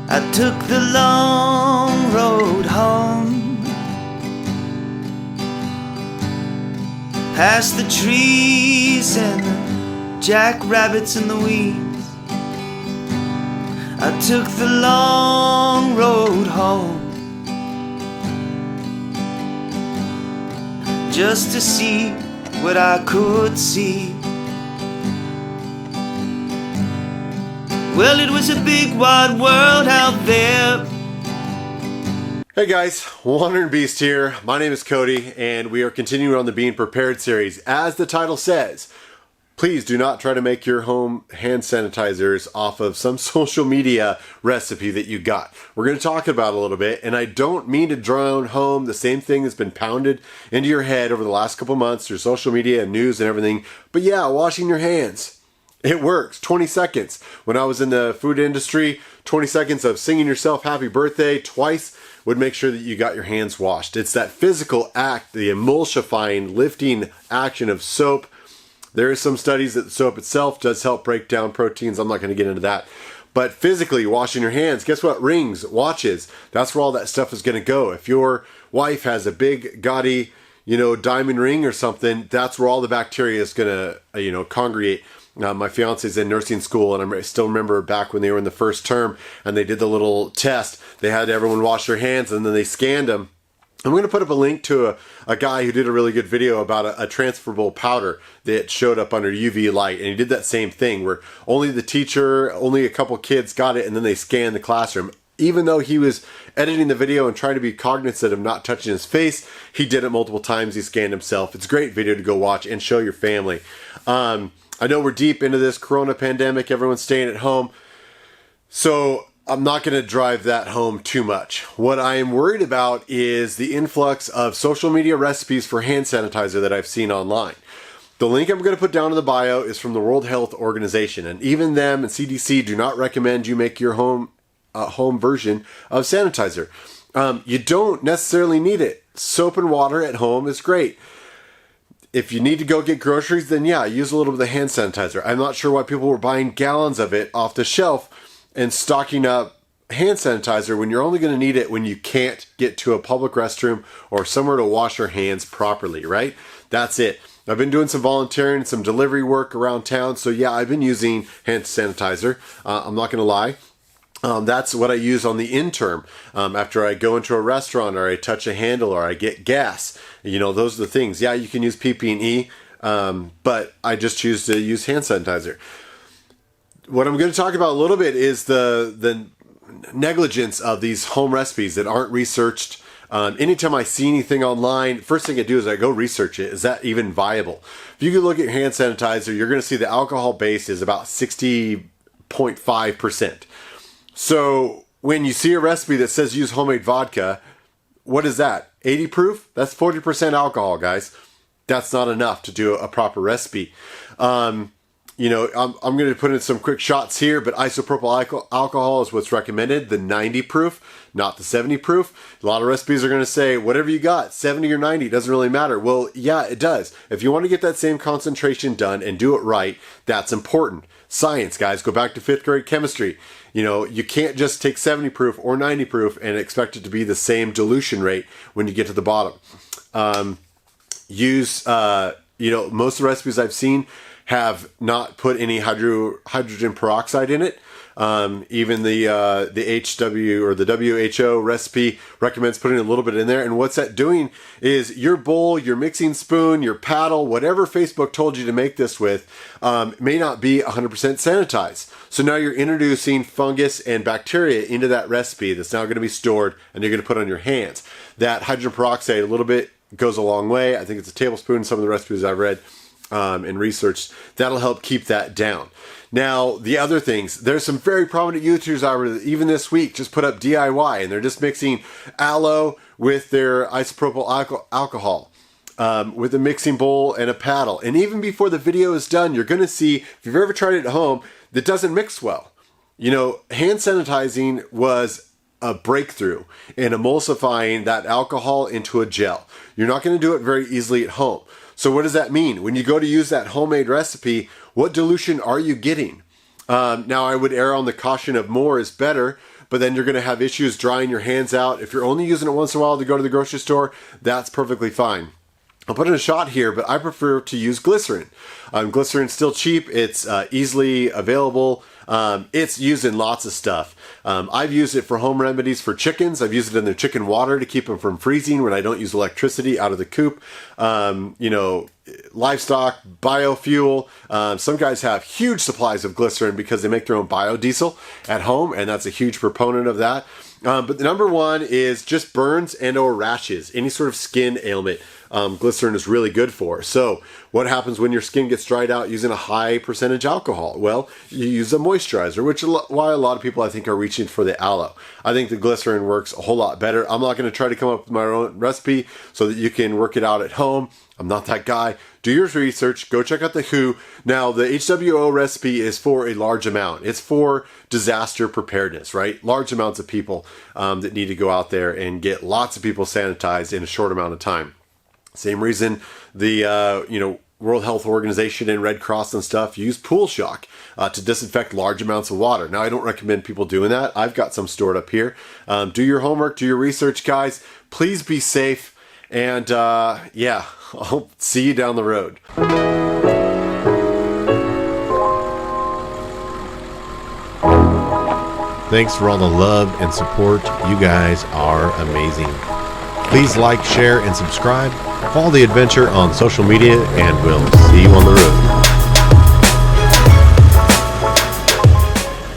I took the long road home, past the trees and the jackrabbits in the weeds. I took the long road home, just to see what I could see. Well, it was a big wide world out there. Hey guys, Wandering Beast here. My name is Cody, and we are continuing on the Being Prepared series. As the title says, please do not try to make your home hand sanitizers off of some social media recipe that you got. We're going to talk about it a little bit, and I don't mean to drone home the same thing that's been pounded into your head over the last couple months through social media and news and everything. But yeah, washing your hands. It works. 20 seconds. When I was in the food industry, 20 seconds of singing yourself happy birthday twice would make sure that you got your hands washed. It's that physical act, the emulsifying, lifting action of soap. There are some studies that the soap itself does help break down proteins. I'm not going to get into that. But physically washing your hands, guess what? Rings, watches, that's where all that stuff is going to go. If your wife has a big, gaudy, diamond ring or something, that's where all the bacteria is going to, congregate. My fiance's in nursing school, and I still remember back when they were in the first term and they did the little test. They had everyone wash their hands, and then they scanned them. I'm going to put up a link to a guy who did a really good video about a transferable powder that showed up under UV light, and he did that same thing where only the teacher, only a couple kids got it, and then they scanned the classroom. Even though he was editing the video and trying to be cognizant of not touching his face, he did it multiple times. He scanned himself. It's a great video to go watch and show your family. I know we're deep into this corona pandemic. Everyone's staying at home. So I'm not going to drive that home too much. What I am worried about is the influx of social media recipes for hand sanitizer that I've seen online. The link I'm going to put down in the bio is from the World Health Organization. And even them and CDC do not recommend you make your home version of sanitizer. You don't necessarily need it. Soap and water at home is great. If you need to go get groceries, then yeah, use a little bit of the hand sanitizer. I'm not sure why people were buying gallons of it off the shelf and stocking up hand sanitizer when you're only going to need it when you can't get to a public restroom or somewhere to wash your hands properly, right? That's it. I've been doing some volunteering, some delivery work around town, so yeah, I've been using hand sanitizer. I'm not going to lie. That's what I use on the interim. After I go into a restaurant or I touch a handle or I get gas, those are the things. Yeah, you can use PP&E, but I just choose to use hand sanitizer. What I'm going to talk about a little bit is the negligence of these home recipes that aren't researched. Anytime I see anything online, first thing I do is I go research it. Is that even viable? If you can look at your hand sanitizer, you're going to see the alcohol base is about 60.5%. So when you see a recipe that says use homemade vodka, what is that? 80 proof? That's 40% alcohol, guys. That's not enough to do a proper recipe. I'm going to put in some quick shots here, but isopropyl alcohol is what's recommended, the 90 proof, not the 70 proof. A lot of recipes are going to say, whatever you got, 70 or 90, doesn't really matter. Well, yeah, it does. If you want to get that same concentration done and do it right, that's important. Science, guys, go back to 5th grade chemistry. You can't just take 70 proof or 90 proof and expect it to be the same dilution rate when you get to the bottom. Most of the recipes I've seen have not put any hydrogen peroxide in it. Even the HW or the WHO recipe recommends putting a little bit in there. And what's that doing is your bowl, your mixing spoon, your paddle, whatever Facebook told you to make this with, may not be 100% sanitized. So now you're introducing fungus and bacteria into that recipe that's now going to be stored and you're going to put on your hands. That hydrogen peroxide a little bit goes a long way. I think it's a tablespoon in some of the recipes I've read and researched. That'll help keep that down. Now, the other things, there's some very prominent YouTubers out there, even this week, just put up DIY, and they're just mixing aloe with their isopropyl alcohol with a mixing bowl and a paddle. And even before the video is done, you're going to see, if you've ever tried it at home, that doesn't mix well. Hand sanitizing was a breakthrough in emulsifying that alcohol into a gel. You're not going to do it very easily at home. So what does that mean? When you go to use that homemade recipe, what dilution are you getting? Now I would err on the caution of more is better, but then you're going to have issues drying your hands out. If you're only using it once in a while to go to the grocery store, that's perfectly fine. I'll put in a shot here, but I prefer to use glycerin. Glycerin's still cheap. It's easily available. It's used in lots of stuff. I've used it for home remedies for chickens. I've used it in their chicken water to keep them from freezing when I don't use electricity out of the coop. Livestock, biofuel. Some guys have huge supplies of glycerin because they make their own biodiesel at home, and that's a huge proponent of that. But the number one is just burns and or rashes, any sort of skin ailment. Glycerin is really good for. So what happens when your skin gets dried out using a high percentage alcohol? Well, you use a moisturizer, which is why a lot of people I think are reaching for the aloe. I think the glycerin works a whole lot better. I'm not going to try to come up with my own recipe so that you can work it out at home. I'm not that guy. Do your research. Go check out the WHO. Now, the HWO recipe is for a large amount. It's for disaster preparedness, right? Large amounts of people that need to go out there and get lots of people sanitized in a short amount of time. Same reason the World Health Organization and Red Cross and stuff use pool shock to disinfect large amounts of water. Now, I don't recommend people doing that. I've got some stored up here. Do your homework, do your research, guys. Please be safe. And I'll see you down the road. Thanks for all the love and support. You guys are amazing. Please like, share, and subscribe. Follow the adventure on social media, and we'll see you on the road.